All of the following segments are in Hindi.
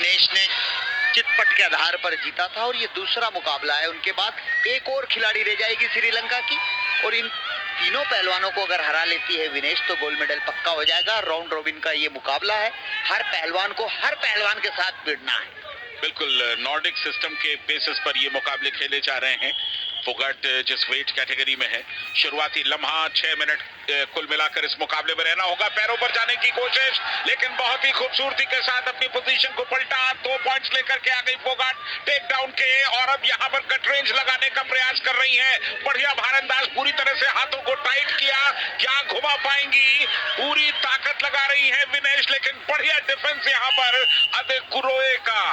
विनेश ने चितपट के आधार पर जीता था और ये दूसरा मुकाबला है। उनके बाद एक और खिलाड़ी रह जाएगी श्रीलंका की और इन तीनों पहलवानों को अगर हरा लेती है विनेश तो गोल्ड मेडल पक्का हो जाएगा। राउंड रॉबिन का ये मुकाबला है, हर पहलवान को हर पहलवान के साथ भिड़ना है। बिल्कुल नॉर्डिक सिस्टम के बेसिस पर ये मुकाबले खेले जा रहे हैं। फोगाट जिस वेट कैटेगरी में है, शुरुआती लम्हा 6 मिनट कुल मिलाकर इस मुकाबले में रहना होगा। पैरों पर जाने की कोशिश, लेकिन बहुत ही खूबसूरती के साथ अपनी पोजीशन को पलटा, 2 पॉइंट्स लेकर के आ गई फोगाट टेक डाउन के, और अब यहाँ पर कट रेंज लगाने का प्रयास कर रही है। बढ़िया भारंदाज, पूरी तरह से हाथों को टाइट किया, क्या घुमा पाएंगी, पूरी ताकत लगा रही है विनेश, लेकिन बढ़िया डिफेंस यहाँ पर अदेकुरोए का।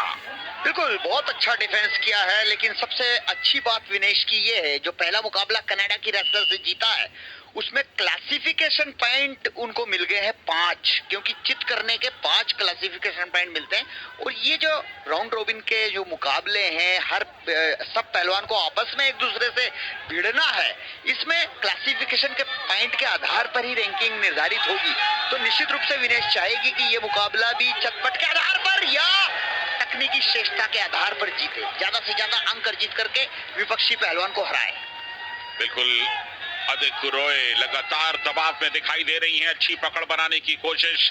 बिल्कुल बहुत अच्छा डिफेंस किया है, लेकिन सबसे अच्छी बात विनेश की ये है, जो पहला मुकाबला कनाडा की रेसलर से जीता है उसमें क्लासिफिकेशन पॉइंट उनको मिल गए हैं 5, क्योंकि चित करने के 5 क्लासिफिकेशन पॉइंट मिलते हैं। और ये जो राउंड रॉबिन के जो मुकाबले हैं, हर सब पहलवान को आपस में एक दूसरे से भिड़ना है, इसमें क्लासिफिकेशन के पॉइंट के आधार पर ही रैंकिंग निर्धारित होगी। तो निश्चित रूप से विनेश चाहेगी कि ये मुकाबला भी चटपट के आधार पर या तकनीकी श्रेष्ठता के आधार पर जीते, ज्यादा से ज्यादा अंक अर्जित करके विपक्षी पहलवान को हराए। बिल्कुल अदेकुरोए लगातार दबाव में दिखाई दे रही हैं, अच्छी पकड़ बनाने की कोशिश,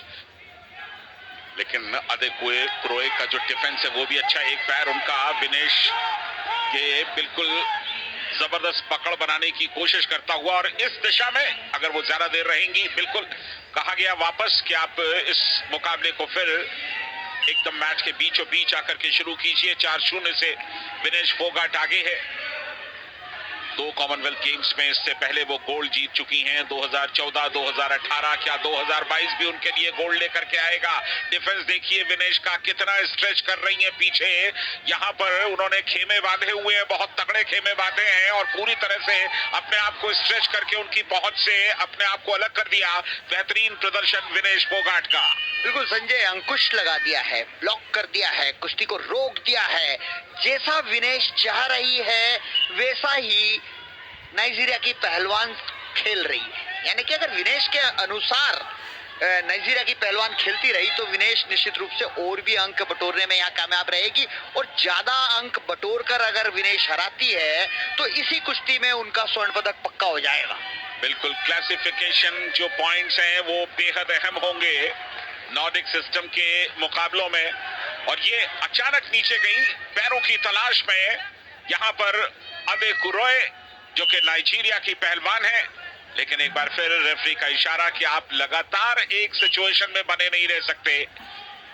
लेकिन अदेकुरोए का जो डिफेंस है वो भी अच्छा। एक पैर उनका विनेश के बिल्कुल जबरदस्त पकड़ बनाने की कोशिश करता हुआ, और इस दिशा में अगर वो ज्यादा देर रहेंगी, बिल्कुल कहा गया वापस कि आप इस मुकाबले को फिर एकदम मैच के बीचों बीच आकर के शुरू कीजिए। 4-0 से विनेश फोगाट आगे है। 2 कॉमनवेल्थ गेम्स में इससे पहले वो गोल्ड जीत चुकी हैं, 2014, 2018, क्या 2022 भी उनके लिए गोल्ड लेकर के आएगा। डिफेंस देखिए विनेश का, कितना स्ट्रेच कर रही है पीछे। यहाँ पर उन्होंने खेमे बांधे हुए हैं, बहुत तगड़े खेमे बांधे हैं, और पूरी तरह से अपने आप को स्ट्रेच करके उनकी पहुंच से अपने आप को अलग कर दिया। बेहतरीन प्रदर्शन विनेश फोगाट का। बिल्कुल संजय, अंकुश लगा दिया है, ब्लॉक कर दिया है, कुश्ती को रोक दिया है। जैसा विनेश चाह रही है वैसा ही नाइजीरिया की पहलवान खेल रही है। यानी कि अगर विनेश के अनुसार नाइजीरिया की पहलवान खेलती रही तो विनेश निश्चित रूप से और भी अंक बटोरने में यहाँ कामयाब रहेगी, और ज्यादा अंक बटोर कर अगर विनेश हराती है तो इसी कुश्ती में उनका स्वर्ण पदक पक्का हो जाएगा। बिल्कुल क्लासिफिकेशन जो पॉइंट्स हैं वो बेहद अहम होंगे नॉर्डिक सिस्टम के मुकाबलों में, और ये अचानक नीचे गई पैरों की तलाश में। यहाँ पर अदेकुरोए जो कि नाइजीरिया की पहलवान है, लेकिन एक बार फिर रेफरी का इशारा कि आप लगातार एक सिचुएशन में बने नहीं रह सकते,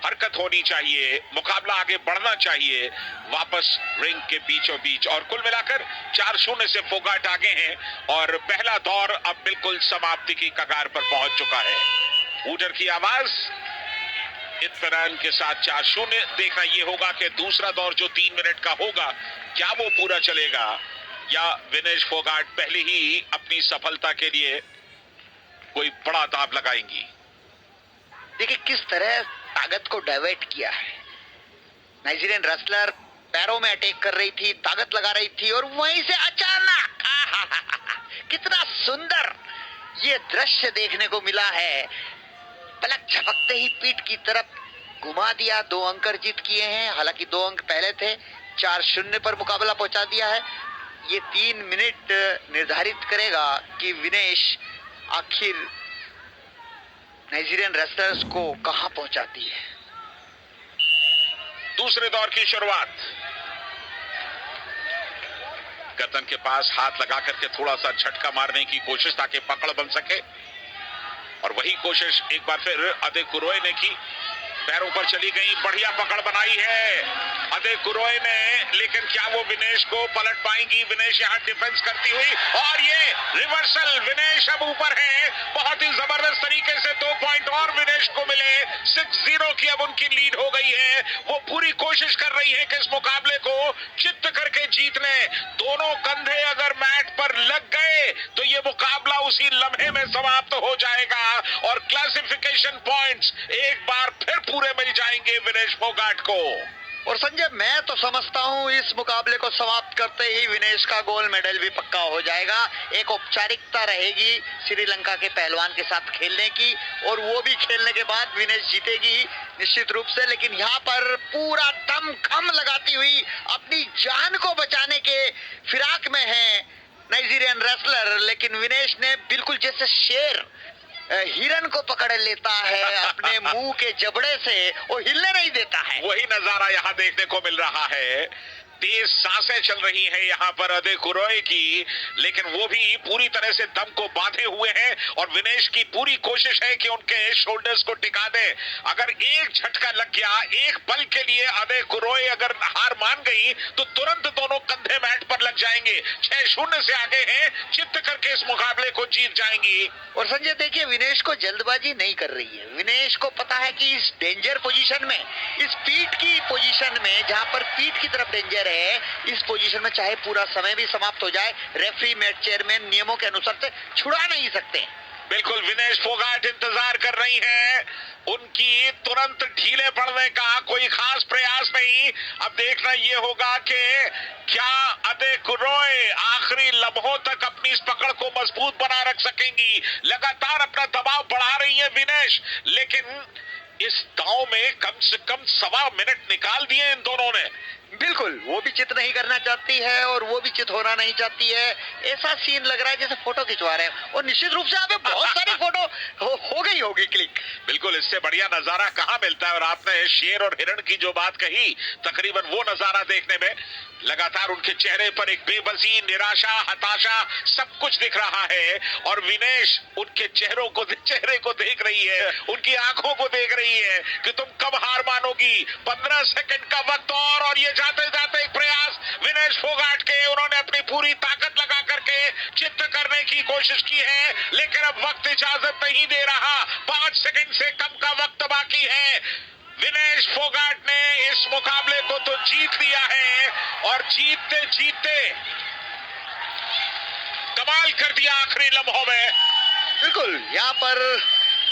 हरकत होनी चाहिए, मुकाबला आगे बढ़ना चाहिए वापस रिंग के बीचों बीच। और कुल मिलाकर 4-0 से फोगाट आगे हैं, और पहला दौर अब बिल्कुल समाप्ति की कगार पर पहुंच चुका है। ऊटर की आवाज, इत्मीनान के साथ 4-0। देखना यह होगा कि दूसरा दौर जो 3 मिनट का होगा, क्या वो पूरा चलेगा या विनेश फोगाट पहले ही अपनी सफलता के लिए कोई बड़ा दांव लगाएंगी। देखिए किस तरह ताकत को डाइवर्ट किया है। नाइजीरियन रेसलर पैरों में अटैक कर रही थी, ताकत लगा रही थी, और वहीं से अचानक कितना सुंदर ये दृश्य देखने को मिला है। पलक झपकते ही पीठ की तरफ घुमा दिया, 2 अंक अर्जित किए हैं। हालांकि 2 अंक पहले थे, 4-0 पर मुकाबला पहुंचा दिया है। ये 3 मिनट निर्धारित करेगा कि विनेश आखिर नाइजीरियन रेसलर्स को कहां पहुंचाती है। दूसरे दौर की शुरुआत, गर्दन के पास हाथ लगा करके थोड़ा सा झटका मारने की कोशिश ताकि पकड़ बन सके, और वही कोशिश एक बार फिर अदेकुरोए ने की। पैरों पर चली गई, बढ़िया पकड़ बनाई है अदेकुरोए ने, लेकिन क्या वो विनेश को पलट पाएंगी। विनेश यहां डिफेंस करती हुई, और ये रिवर्सल, विनेश अब ऊपर है। बहुत ही जबरदस्त तरीके से 2 पॉइंट और विनेश को मिले। 6-0 की अब उनकी लीड हो गई है। वो पूरी कोशिश कर रही है कि इस मुकाबले को चित्त करके जीत ले। दोनों कंधे अगर मैट पर लग गए तो ये मुकाबला उसी लम्हे में समाप्त हो जाएगा, और क्लासिफिकेशन पॉइंट्स एक बार फिर पूरे मिल जाएंगे विनेश फोगाट को। और संजय, मैं तो समझता हूं इस मुकाबले को समाप्त करते ही विनेश का गोल्ड मेडल भी पक्का हो जाएगा। एक औपचारिकता रहेगी श्रीलंका के पहलवान के साथ खेलने की, और वो भी खेलने के बाद विनेश जीतेगी निश्चित रूप से। लेकिन यहाँ पर पूरा दम खम लगाती हुई अपनी जान को बचाने के फिराक में है नाइजीरियन रेसलर, लेकिन विनेश ने बिल्कुल जैसे शेर हिरन को पकड़ लेता है अपने मुंह के जबड़े से, वो हिलने नहीं देता है। वही नजारा यहाँ देखने को मिल रहा है। तेज सांसें चल रही हैं यहाँ पर अदे कुरोए की, लेकिन वो भी पूरी तरह से दम को बांधे हुए हैं और विनेश की पूरी कोशिश है कि उनके शोल्डर्स को टिका दे। अगर एक झटका लग गया, एक पल के लिए अदे कुरोए अगर हार मान गई तो तुरंत दोनों कंधे मैट पर लग जाएंगे। 6-0 से आगे हैं, चित्त करके इस मुकाबले को जीत जाएंगी। और संजय देखिए, विनेश को जल्दबाजी नहीं कर रही है। विनेश को पता है कि इस डेंजर पोजीशन में, इस पीठ की पोजीशन में, जहां पर पीठ की तरफ डेंजर है, इस पोजीशन में चाहे पूरा समय भी समाप्त हो जाए, रेफरी मैच चेयरमैन नियमों के अनुसार से छुड़ा नहीं सकते। बिल्कुल विनेश फोगाट इंतजार कर रही हैं, उनकी तुरंत ढीले पड़ने का कोई खास प्रयास नहीं। अब देखना ये होगा कि क्या अदे कुरोए आखिरी लम्हों तक अपनी इस पकड़ को मजबूत बना रख सकेंगी। लगातार अपना दबाव बढ़ा रही है विनेश, लेकिन इस दांव में कम से कम 1.25 मिनट निकाल दिए इन दोनों ने। बिल्कुल, वो भी चित नहीं करना चाहती है और वो भी चित होना नहीं चाहती है। ऐसा सीन लग रहा है जैसे फोटो खिंचवा रहे हैं, और निश्चित रूप से आप बहुत सारी फोटो हो गई होगी क्लिक। बिल्कुल, इससे बढ़िया नजारा कहां मिलता है। और आपने शेर और हिरण की जो बात कही, तकरीबन वो नजारा देखने में लगातार उनके चेहरे पर एक बेबसी, निराशा, हताशा सब कुछ दिख रहा है। और विनेश उनके चेहरे को देख रही है, उनकी आंखों को देख रही है कि तुम कब हार मानोगी। 15 सेकंड का वक्त और ये जाते जाते एक प्रयास विनेश फोगाट के, उन्होंने अपनी पूरी ताकत लगा करके चित्त करने की कोशिश की है, लेकिन अब वक्त इजाजत नहीं दे रहा। 5 सेकंड से कम का वक्त बाकी है। विनेश फोगाट ने इस मुकाबले को तो जीत लिया है, और जीतते जीतते कमाल कर दिया आखिरी लम्हों में। बिल्कुल, यहाँ पर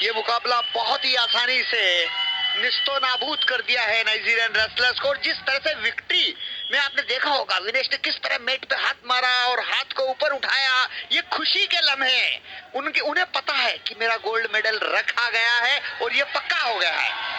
ये मुकाबला बहुत ही आसानी से निस्तो नाबूद कर दिया है नाइजीरियन रेसलर्स को। और जिस तरह से विक्ट्री में आपने देखा होगा विनेश ने किस तरह मेट पे हाथ मारा और हाथ को ऊपर उठाया, ये खुशी के लम्हे उन्हें पता है कि मेरा गोल्ड मेडल रखा गया है और ये पक्का हो गया है।